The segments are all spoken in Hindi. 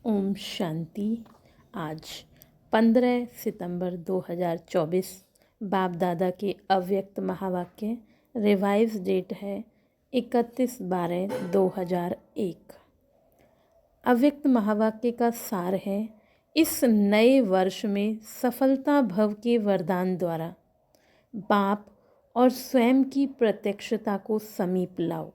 ओम शांति। आज 15 सितंबर 2024 बाप दादा के अव्यक्त महावाक्य। रिवाइज डेट है 31/12/2001। अव्यक्त महावाक्य का सार है, इस नए वर्ष में सफलता भव के वरदान द्वारा बाप और स्वयं की प्रत्यक्षता को समीप लाओ।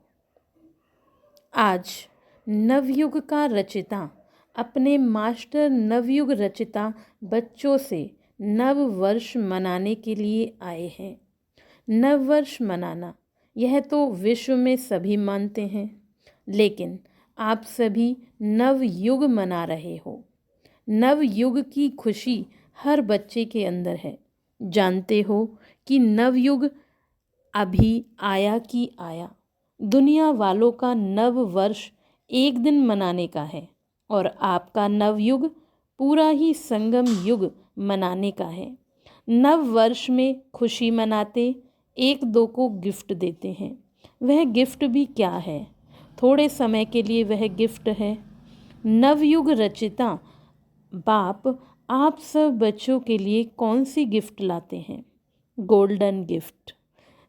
आज नवयुग का रचिता अपने मास्टर नवयुग रचिता बच्चों से नव वर्ष मनाने के लिए आए हैं। नव वर्ष मनाना यह तो विश्व में सभी मानते हैं, लेकिन आप सभी नव युग मना रहे हो। नव युग की खुशी हर बच्चे के अंदर है। जानते हो कि नव युग अभी आया कि आया। दुनिया वालों का नव वर्ष एक दिन मनाने का है और आपका नवयुग पूरा ही संगम युग मनाने का है। नव वर्ष में खुशी मनाते, एक दो को गिफ्ट देते हैं। वह गिफ्ट भी क्या है? थोड़े समय के लिए वह गिफ्ट है। नवयुग रचिता बाप आप सब बच्चों के लिए कौन सी गिफ्ट लाते हैं? Golden gift.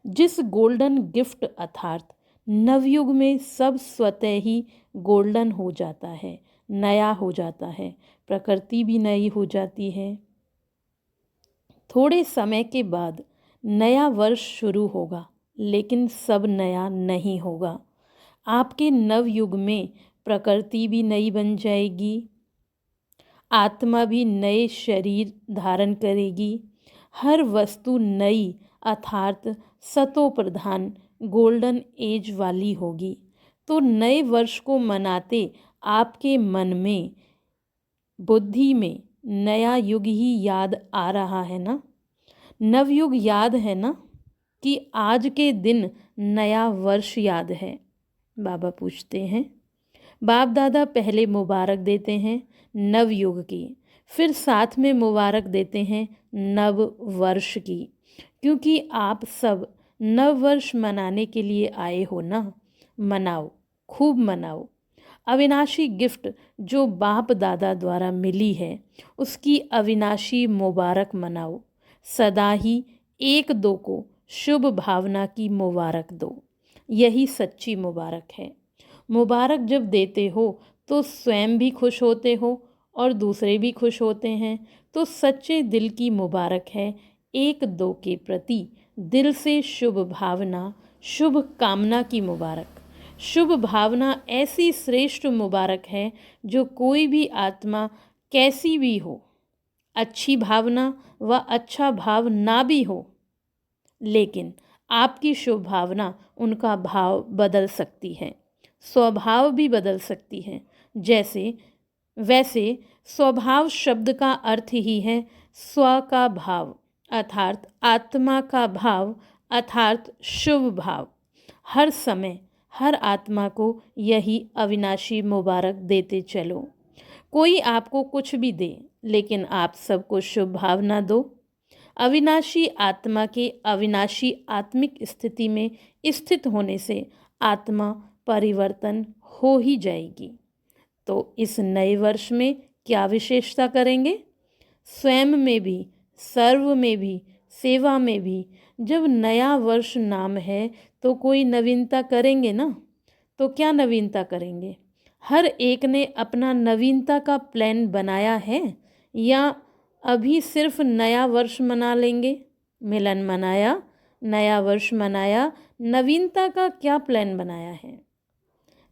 जिस गोल्डन गिफ्ट अर्थात नवयुग में सब स्वतः ही गोल्डन हो जाता है, नया हो जाता है, प्रकृति भी नई हो जाती है। थोड़े समय के बाद नया वर्ष शुरू होगा, लेकिन सब नया नहीं होगा। आपके नवयुग में प्रकृति भी नई बन जाएगी, आत्मा भी नए शरीर धारण करेगी। हर वस्तु नई अर्थात सतो प्रधान गोल्डन एज वाली होगी। तो नए वर्ष को मनाते आपके मन में, बुद्धि में नया युग ही याद आ रहा है ना? नवयुग याद है ना? कि आज के दिन नया वर्ष याद है? बाबा पूछते हैं। बाप दादा पहले मुबारक देते हैं नवयुग की, फिर साथ में मुबारक देते हैं नव वर्ष की, क्योंकि आप सब नव वर्ष मनाने के लिए आए हो ना। मनाओ, खूब मनाओ। अविनाशी गिफ्ट जो बाप दादा द्वारा मिली है, उसकी अविनाशी मुबारक मनाओ। सदा ही एक दो को शुभ भावना की मुबारक दो। यही सच्ची मुबारक है। मुबारक जब देते हो तो स्वयं भी खुश होते हो और दूसरे भी खुश होते हैं। तो सच्चे दिल की मुबारक है। एक दो के प्रति दिल से शुभ भावना, शुभ कामना की मुबारक। शुभ भावना ऐसी श्रेष्ठ मुबारक है जो कोई भी आत्मा कैसी भी हो, अच्छी भावना व अच्छा भाव ना भी हो, लेकिन आपकी शुभ भावना उनका भाव बदल सकती है, स्वभाव भी बदल सकती है। वैसे स्वभाव शब्द का अर्थ ही है स्व का भाव अर्थात आत्मा का भाव अर्थात शुभ भाव। हर समय हर आत्मा को यही अविनाशी मुबारक देते चलो। कोई आपको कुछ भी दे, लेकिन आप सबको शुभ भावना दो। अविनाशी आत्मा के अविनाशी आत्मिक स्थिति में स्थित होने से आत्मा परिवर्तन हो ही जाएगी। तो इस नए वर्ष में क्या विशेषता करेंगे? स्वयं में भी, सर्व में भी, सेवा में भी। जब नया वर्ष नाम है तो कोई नवीनता करेंगे ना। तो क्या नवीनता करेंगे? हर एक ने अपना नवीनता का प्लान बनाया है या अभी सिर्फ नया वर्ष मना लेंगे? मिलन मनाया, नया वर्ष मनाया, नवीनता का क्या प्लान बनाया है?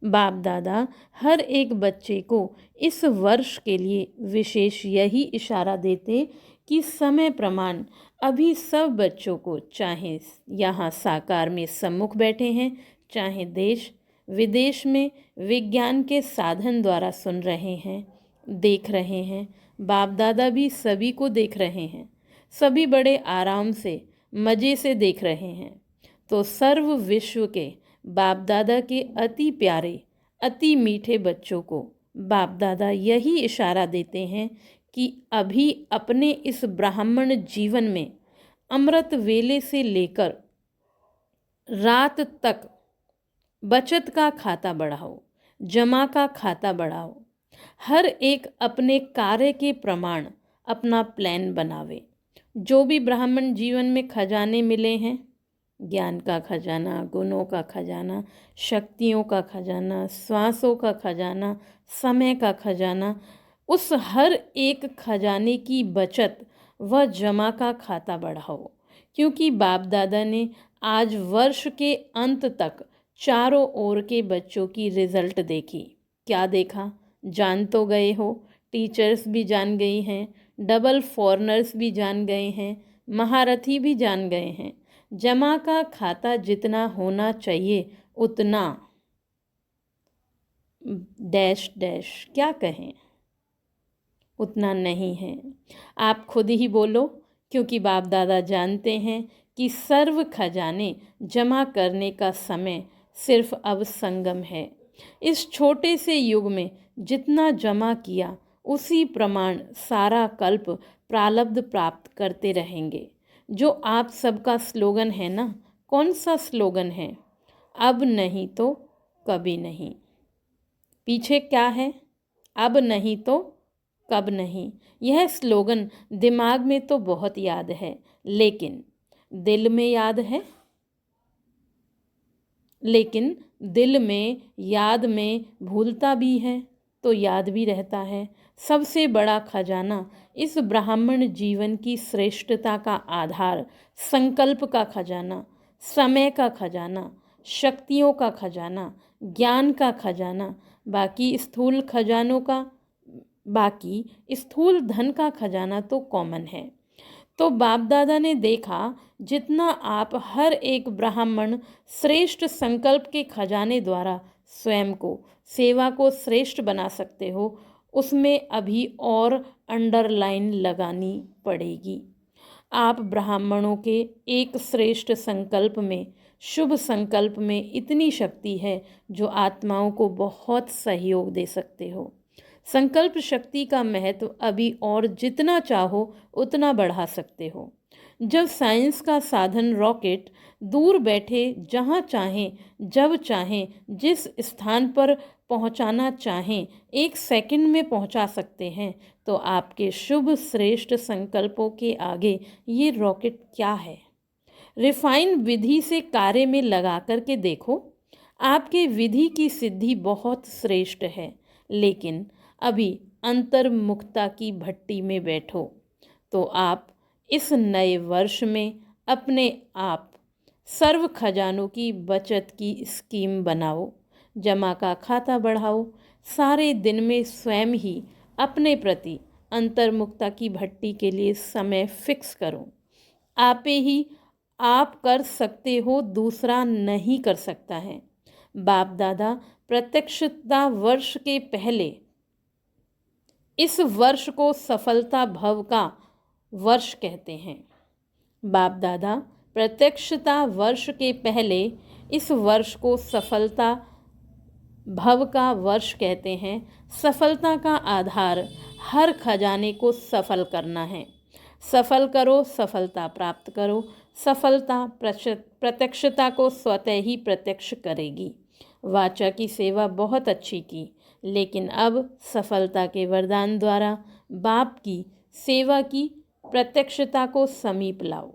बाप दादा हर एक बच्चे को इस वर्ष के लिए विशेष यही इशारा देते कि समय प्रमाण अभी सब बच्चों को, चाहे यहाँ साकार में सम्मुख बैठे हैं, चाहे देश विदेश में विज्ञान के साधन द्वारा सुन रहे हैं, देख रहे हैं। बाप दादा भी सभी को देख रहे हैं, सभी बड़े आराम से मज़े से देख रहे हैं। तो सर्व विश्व के बाप दादा के अति प्यारे, अति मीठे बच्चों को बाप दादा यही इशारा देते हैं कि अभी अपने इस ब्राह्मण जीवन में अमृत वेले से लेकर रात तक बचत का खाता बढ़ाओ, जमा का खाता बढ़ाओ। हर एक अपने कार्य के प्रमाण अपना प्लान बनावे। जो भी ब्राह्मण जीवन में खजाने मिले हैं, ज्ञान का खजाना, गुणों का खजाना, शक्तियों का खजाना, श्वासों का खजाना, समय का खजाना, उस हर एक खजाने की बचत व जमा का खाता बढ़ाओ। क्योंकि बाप दादा ने आज वर्ष के अंत तक चारों ओर के बच्चों की रिजल्ट देखी। क्या देखा? जान तो गए हो, टीचर्स भी जान गई हैं, डबल फॉरनर्स भी जान गए हैं, महारथी भी जान गए हैं। जमा का खाता जितना होना चाहिए उतना डैश डैश क्या कहें, उतना नहीं है। आप खुद ही बोलो, क्योंकि बाप दादा जानते हैं कि सर्व खजाने जमा करने का समय सिर्फ अब संगम है। इस छोटे से युग में जितना जमा किया उसी प्रमाण सारा कल्प प्रारब्ध प्राप्त करते रहेंगे। जो आप सबका स्लोगन है ना, कौन सा स्लोगन है? अब नहीं तो कभी नहीं। पीछे क्या है? अब नहीं तो कब नहीं। यह स्लोगन दिमाग में तो बहुत याद है, लेकिन दिल में याद है? लेकिन दिल में याद में भूलता भी है तो याद भी रहता है। सबसे बड़ा खजाना इस ब्राह्मण जीवन की श्रेष्ठता का आधार संकल्प का खजाना, समय का खजाना, शक्तियों का खजाना, ज्ञान का खजाना, बाकी स्थूल धन का खजाना तो कॉमन है। तो बाप दादा ने देखा, जितना आप हर एक ब्राह्मण श्रेष्ठ संकल्प के खजाने द्वारा स्वयं को, सेवा को श्रेष्ठ बना सकते हो, उसमें अभी और अंडरलाइन लगानी पड़ेगी। आप ब्राह्मणों के एक श्रेष्ठ संकल्प में, शुभ संकल्प में इतनी शक्ति है जो आत्माओं को बहुत सहयोग दे सकते हो। संकल्प शक्ति का महत्व अभी और जितना चाहो उतना बढ़ा सकते हो। जब साइंस का साधन रॉकेट दूर बैठे जहाँ चाहें, जब चाहें, जिस स्थान पर पहुँचाना चाहें 1 सेकंड में पहुँचा सकते हैं, तो आपके शुभ श्रेष्ठ संकल्पों के आगे ये रॉकेट क्या है? रिफाइन विधि से कार्य में लगा करके देखो, आपके विधि की सिद्धि बहुत श्रेष्ठ है, लेकिन अभी अंतर्मुखता की भट्टी में बैठो तो आप इस नए वर्ष में अपने आप सर्व खजानों की बचत की स्कीम बनाओ, जमा का खाता बढ़ाओ। सारे दिन में स्वयं ही अपने प्रति अंतर्मुखता की भट्टी के लिए समय फिक्स करो। आप कर सकते हो, दूसरा नहीं कर सकता है। बाप दादा प्रत्यक्षता वर्ष के पहले इस वर्ष को सफलता भव का वर्ष कहते हैं। बाप दादा प्रत्यक्षता वर्ष के पहले इस वर्ष को सफलता भव का वर्ष कहते हैं। सफलता का आधार हर खजाने को सफल करना है। सफल करो, सफलता प्राप्त करो। सफलता प्रत्यक्षता को स्वतः ही प्रत्यक्ष करेगी। वाचा की सेवा बहुत अच्छी की, लेकिन अब सफलता के वरदान द्वारा बाप की सेवा की प्रत्यक्षता को समीप लाओ।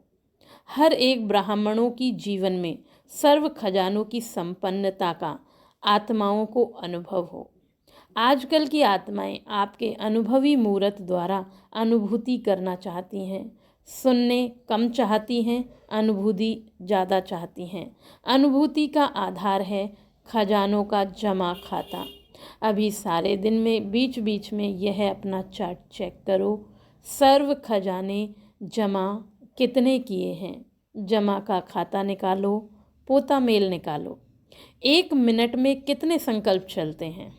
हर एक ब्राह्मणों की जीवन में सर्व खजानों की संपन्नता का आत्माओं को अनुभव हो। आजकल की आत्माएं आपके अनुभवी मूर्त द्वारा अनुभूति करना चाहती हैं। सुनने कम चाहती हैं, अनुभूति ज़्यादा चाहती हैं। अनुभूति का आधार है खजानों का जमा खाता। अभी सारे दिन में बीच बीच में यह अपना चार्ट चेक करो। सर्व खजाने जमा कितने किए हैं? जमा का खाता निकालो, पोता मेल निकालो। 1 मिनट में कितने संकल्प चलते हैं?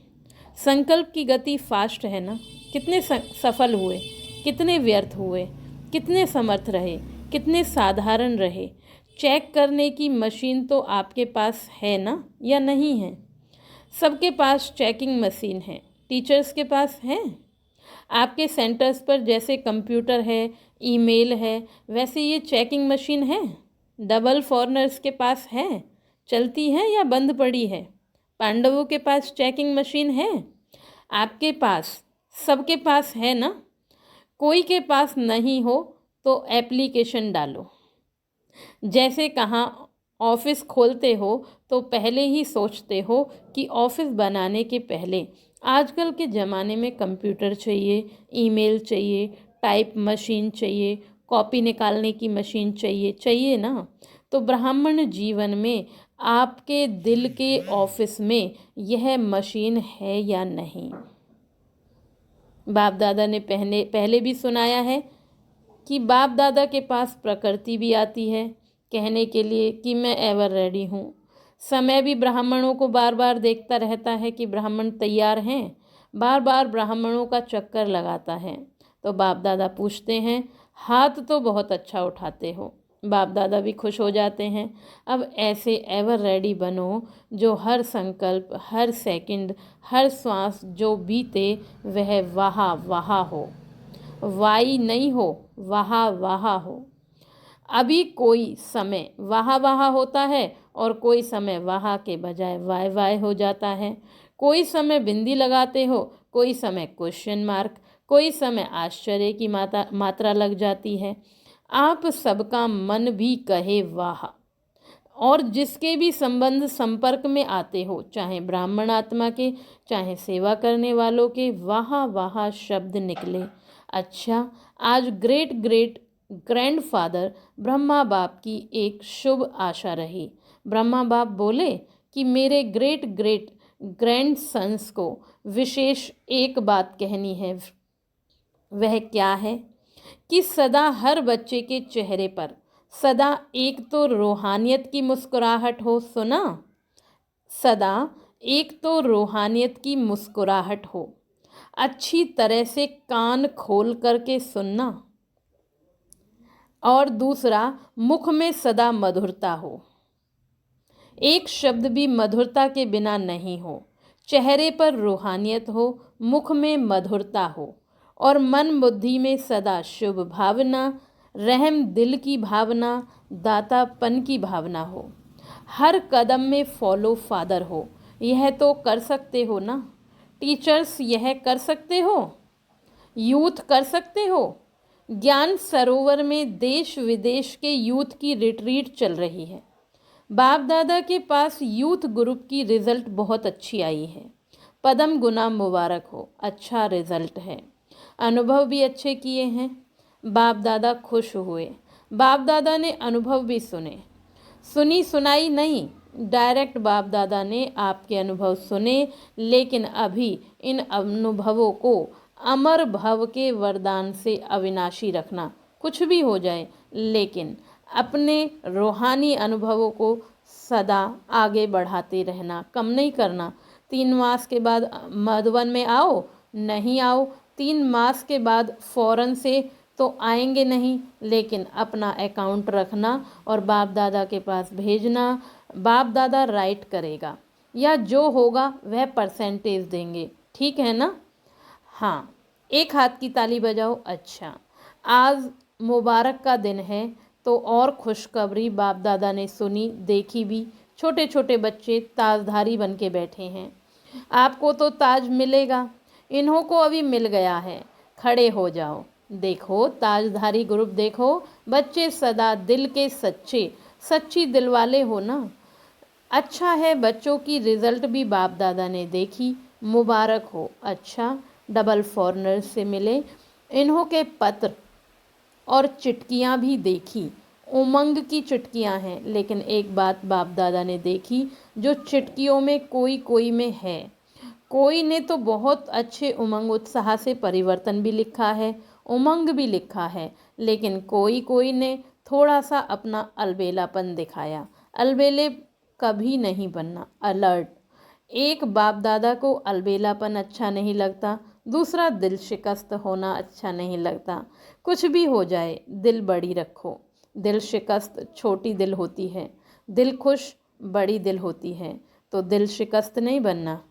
संकल्प की गति फास्ट है ना? कितने सफल हुए, कितने व्यर्थ हुए, कितने समर्थ रहे, कितने साधारण रहे? चेक करने की मशीन तो आपके पास है ना, या नहीं है? सबके पास चेकिंग मशीन है। टीचर्स के पास है। आपके सेंटर्स पर जैसे कंप्यूटर है, ईमेल है, वैसे ये चेकिंग मशीन है। डबल फॉरनर्स के पास है, चलती है या बंद पड़ी है? पांडवों के पास चेकिंग मशीन है। आपके पास, सबके पास है ना? कोई के पास नहीं हो तो एप्लीकेशन डालो। जैसे कहाँ ऑफिस खोलते हो तो पहले ही सोचते हो कि ऑफिस बनाने के पहले आजकल के ज़माने में कंप्यूटर चाहिए, ईमेल चाहिए, टाइप मशीन चाहिए, कॉपी निकालने की मशीन चाहिए, चाहिए ना? तो ब्राह्मण जीवन में आपके दिल के ऑफिस में यह मशीन है या नहीं? बाप दादा ने पहले भी सुनाया है कि बाप दादा के पास प्रकृति भी आती है कहने के लिए कि मैं एवर रेडी हूँ। समय भी ब्राह्मणों को बार बार देखता रहता है कि ब्राह्मण तैयार हैं, बार बार ब्राह्मणों का चक्कर लगाता है। तो बाप दादा पूछते हैं, हाथ तो बहुत अच्छा उठाते हो। बाप दादा भी खुश हो जाते हैं। अब ऐसे एवर रेडी बनो जो हर संकल्प, हर सेकंड, हर श्वास जो बीते वह वहा वहा हो, वाई नहीं हो, वहा वहा हो। अभी कोई समय वहा वहा होता है और कोई समय वहा के बजाय वाय वाय हो जाता है। कोई समय बिंदी लगाते हो, कोई समय क्वेश्चन मार्क, कोई समय आश्चर्य की मात्रा लग जाती है। आप सबका मन भी कहे वाह, और जिसके भी संबंध संपर्क में आते हो, चाहे ब्राह्मण आत्मा के, चाहे सेवा करने वालों के, वाह वाह शब्द निकले। अच्छा, आज ग्रेट ग्रेट ग्रैंडफादर ब्रह्मा बाप की एक शुभ आशा रही। ब्रह्मा बाप बोले कि मेरे ग्रेट ग्रेट ग्रैंड सन्स को विशेष एक बात कहनी है। वह क्या है कि सदा हर बच्चे के चेहरे पर सदा एक तो रूहानियत की मुस्कुराहट हो। सुना? सदा एक तो रूहानियत की मुस्कुराहट हो, अच्छी तरह से कान खोल करके सुनना। और दूसरा, मुख में सदा मधुरता हो, एक शब्द भी मधुरता के बिना नहीं हो। चेहरे पर रूहानियत हो, मुख में मधुरता हो, और मन बुद्धि में सदा शुभ भावना, रहम दिल की भावना, दातापन की भावना हो। हर कदम में फॉलो फादर हो। यह तो कर सकते हो ना? टीचर्स यह कर सकते हो? यूथ कर सकते हो? ज्ञान सरोवर में देश विदेश के यूथ की रिट्रीट चल रही है। बाप दादा के पास यूथ ग्रुप की रिजल्ट बहुत अच्छी आई है। पदम गुना मुबारक हो, अच्छा रिजल्ट है। अनुभव भी अच्छे किए हैं। बाप दादा खुश हुए। बाप दादा ने अनुभव भी सुने, सुनी सुनाई नहीं, डायरेक्ट बाप दादा ने आपके अनुभव सुने। लेकिन अभी इन अनुभवों को अमर भव के वरदान से अविनाशी रखना। कुछ भी हो जाए, लेकिन अपने रूहानी अनुभवों को सदा आगे बढ़ाते रहना, कम नहीं करना। 3 मास के बाद मधुबन में आओ, नहीं आओ, 3 मास के बाद फ़ौरन से तो आएंगे नहीं, लेकिन अपना अकाउंट रखना और बाप दादा के पास भेजना। बाप दादा राइट करेगा, या जो होगा वह परसेंटेज देंगे। ठीक है ना? हाँ, एक हाथ की ताली बजाओ। अच्छा, आज मुबारक का दिन है तो और खुशखबरी बाप दादा ने सुनी, देखी भी। छोटे छोटे बच्चे ताजधारी बन के बैठे हैं। आपको तो ताज मिलेगा, इन्हों को अभी मिल गया है। खड़े हो जाओ, देखो ताजधारी ग्रुप देखो। बच्चे सदा दिल के सच्चे, सच्ची दिल वाले हो ना? अच्छा है, बच्चों की रिजल्ट भी बाप दादा ने देखी, मुबारक हो। अच्छा, डबल फॉरनर से मिले, इन्हों के पत्र और चिटकियाँ भी देखी। उमंग की चिटकियाँ हैं, लेकिन एक बात बाप दादा ने देखी, जो चिटकियों में कोई कोई में है। कोई ने तो बहुत अच्छे उमंग उत्साह से परिवर्तन भी लिखा है, उमंग भी लिखा है, लेकिन कोई कोई ने थोड़ा सा अपना अलबेलापन दिखाया। अलबेले कभी नहीं बनना, अलर्ट। एक बाप दादा को अलबेलापन अच्छा नहीं लगता, दूसरा दिल शिकस्त होना अच्छा नहीं लगता। कुछ भी हो जाए, दिल बड़ी रखो। दिल शिकस्त छोटी दिल होती है, दिल खुश बड़ी दिल होती है। तो दिल शिकस्त नहीं बनना,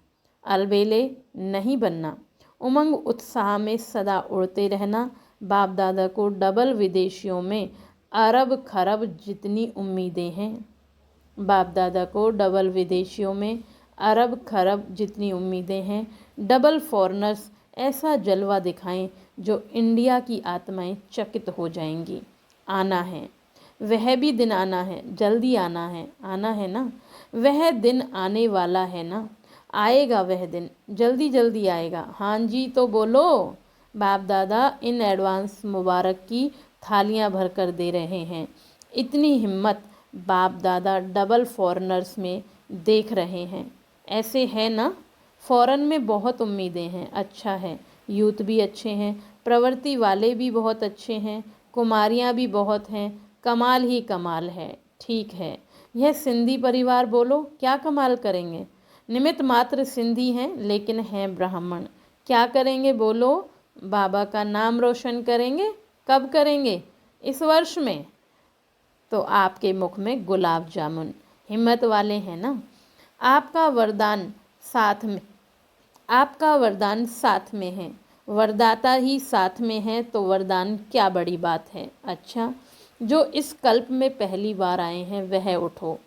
अलबेले नहीं बनना, उमंग उत्साह में सदा उड़ते रहना। बाप दादा को डबल विदेशियों में अरब खरब जितनी उम्मीदें हैं, बाप दादा को डबल विदेशियों में अरब खरब जितनी उम्मीदें हैं। डबल फॉरेनर्स ऐसा जलवा दिखाएं जो इंडिया की आत्माएं चकित हो जाएंगी। आना है, वह भी दिन आना है, जल्दी आना है ना, वह दिन आने वाला है ना, आएगा वह दिन, जल्दी जल्दी आएगा। हाँ जी तो बोलो। बाप दादा इन एडवांस मुबारक की थालियां भर कर दे रहे हैं। इतनी हिम्मत बाप दादा डबल फॉरेनर्स में देख रहे हैं। ऐसे है ना, फॉरेन में बहुत उम्मीदें हैं। अच्छा है, यूथ भी अच्छे हैं, प्रवृत्ति वाले भी बहुत अच्छे हैं, कुमारियाँ भी बहुत हैं, कमाल ही कमाल है। ठीक है, यह सिंधी परिवार बोलो क्या कमाल करेंगे। निमित्त मात्र सिंधी हैं लेकिन हैं ब्राह्मण। क्या करेंगे बोलो, बाबा का नाम रोशन करेंगे। कब करेंगे, इस वर्ष में। तो आपके मुख में गुलाब जामुन। हिम्मत वाले हैं ना। आपका वरदान साथ में, आपका वरदान साथ में है, वरदाता ही साथ में है तो वरदान क्या बड़ी बात है। अच्छा, जो इस कल्प में पहली बार आए हैं वह उठो।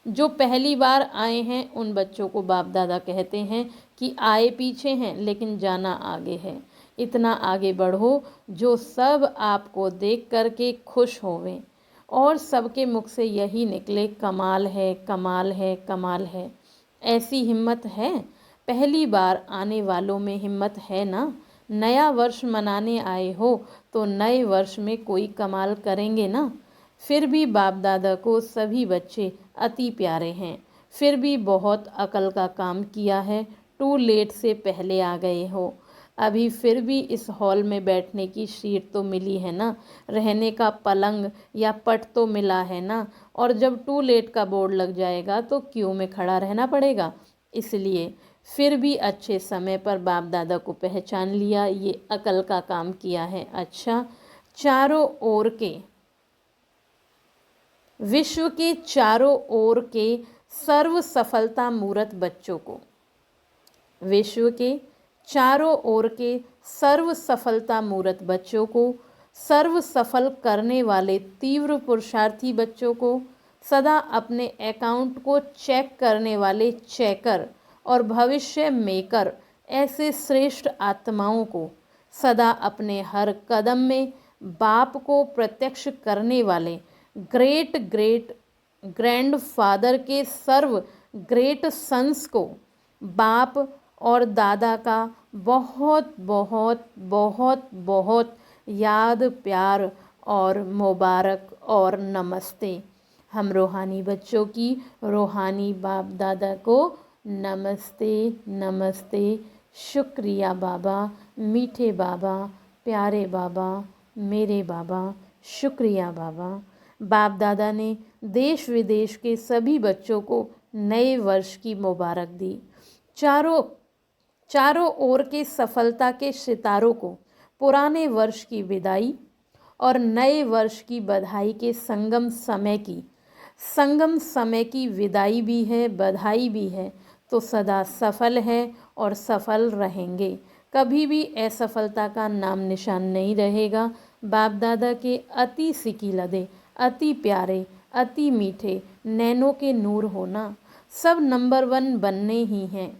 जो पहली बार आए हैं उन बच्चों को बाप दादा कहते हैं कि आए पीछे हैं लेकिन जाना आगे है। इतना आगे बढ़ो जो सब आपको देख करके खुश होवें और सबके मुख से यही निकले, कमाल है कमाल है कमाल है। ऐसी हिम्मत है, पहली बार आने वालों में हिम्मत है ना। नया वर्ष मनाने आए हो तो नए वर्ष में कोई कमाल करेंगे ना। फिर भी बाप दादा को सभी बच्चे अति प्यारे हैं। फिर भी बहुत अकल का काम किया है। टू लेट से पहले आ गए हो। अभी फिर भी इस हॉल में बैठने की सीट तो मिली है ना, रहने का पलंग या पट तो मिला है ना। और जब टू लेट का बोर्ड लग जाएगा तो क्यू में खड़ा रहना पड़ेगा। इसलिए फिर भी अच्छे समय पर बाप दादा को पहचान लिया, ये अकल का काम किया है। अच्छा, चारों ओर के, विश्व के चारों ओर के सर्व सफलता मूर्त बच्चों को, विश्व के चारों ओर के सर्व सफलता मूर्त बच्चों को, सर्व सफल करने वाले तीव्र पुरुषार्थी बच्चों को, सदा अपने अकाउंट को चेक करने वाले चेकर और भविष्य मेकर ऐसे श्रेष्ठ आत्माओं को, सदा अपने हर कदम में बाप को प्रत्यक्ष करने वाले ग्रेट ग्रेट ग्रैंड फादर के सर्व ग्रेट सन्स को बाप और दादा का बहुत बहुत बहुत बहुत याद, प्यार और मुबारक और नमस्ते। हम रूहानी बच्चों की रूहानी बाप दादा को नमस्ते नमस्ते। शुक्रिया बाबा, मीठे बाबा, प्यारे बाबा, मेरे बाबा, शुक्रिया बाबा। बाप दादा ने देश विदेश के सभी बच्चों को नए वर्ष की मुबारक दी। चारों ओर के सफलता के सितारों को पुराने वर्ष की विदाई और नए वर्ष की बधाई के संगम समय की विदाई भी है, बधाई भी है। तो सदा सफल है और सफल रहेंगे। कभी भी असफलता का नाम निशान नहीं रहेगा। बाप दादा के अति सिकीलदे, अति प्यारे, अति मीठे नैनों के नूर होना। सब नंबर 1 बनने ही हैं,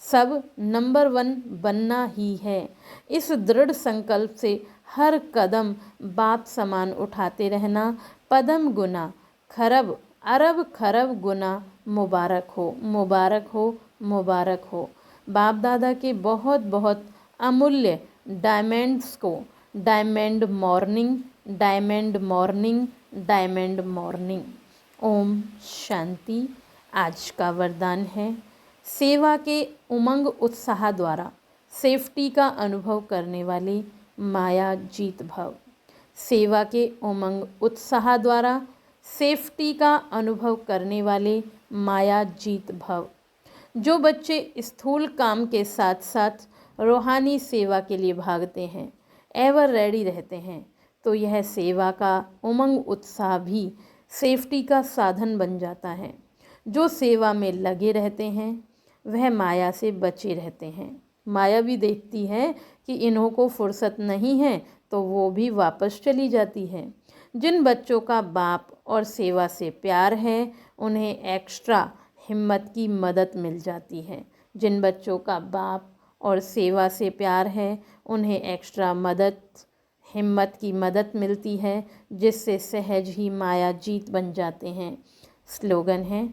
सब नंबर 1 बनना ही है। इस दृढ़ संकल्प से हर कदम बाप समान उठाते रहना। पदम गुना खरब अरब खरब गुना मुबारक हो, मुबारक हो, मुबारक हो। बाप दादा के बहुत बहुत अमूल्य डायमंड्स को diamond morning, diamond morning, diamond morning. ओम शांति। आज का वरदान है, सेवा के उमंग उत्साह द्वारा सेफ्टी का अनुभव करने वाली माया जीत भव। सेवा के उमंग उत्साह द्वारा सेफ्टी का अनुभव करने वाले माया जीत भव। जो बच्चे स्थूल काम के साथ साथ रूहानी सेवा के लिए भागते हैं, एवर रेडी रहते हैं, तो यह सेवा का उमंग उत्साह भी सेफ्टी का साधन बन जाता है। जो सेवा में लगे रहते हैं वह माया से बचे रहते हैं। माया भी देखती है कि इन्हों को फुर्सत नहीं है तो वो भी वापस चली जाती है। जिन बच्चों का बाप और सेवा से प्यार है उन्हें एक्स्ट्रा हिम्मत की मदद मिल जाती है। जिन बच्चों का बाप और सेवा से प्यार है, उन्हें एक्स्ट्रा मदद, हिम्मत की मदद मिलती है, जिससे सहज ही माया जीत बन जाते हैं। स्लोगन है,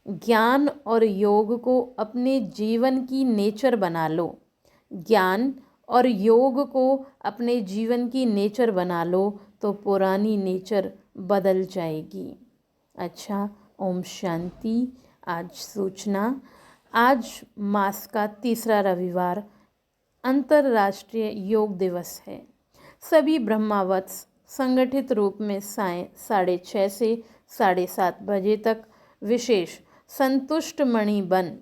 ज्ञान और योग को अपने जीवन की नेचर बना लो। ज्ञान और योग को अपने जीवन की नेचर बना लो तो पुरानी नेचर बदल जाएगी। अच्छा, ओम शांति। आज सूचना, आज मास का तीसरा रविवार अंतर्राष्ट्रीय योग दिवस है। सभी ब्रह्मावत्स संगठित रूप में सायं 6:30 से 7:30 बजे तक विशेष संतुष्ट मणि बन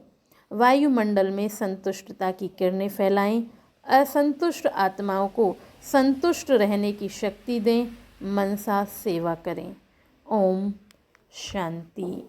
वायुमंडल में संतुष्टता की किरणें फैलाएं, असंतुष्ट आत्माओं को संतुष्ट रहने की शक्ति दें, मनसा सेवा करें। ओम शांति।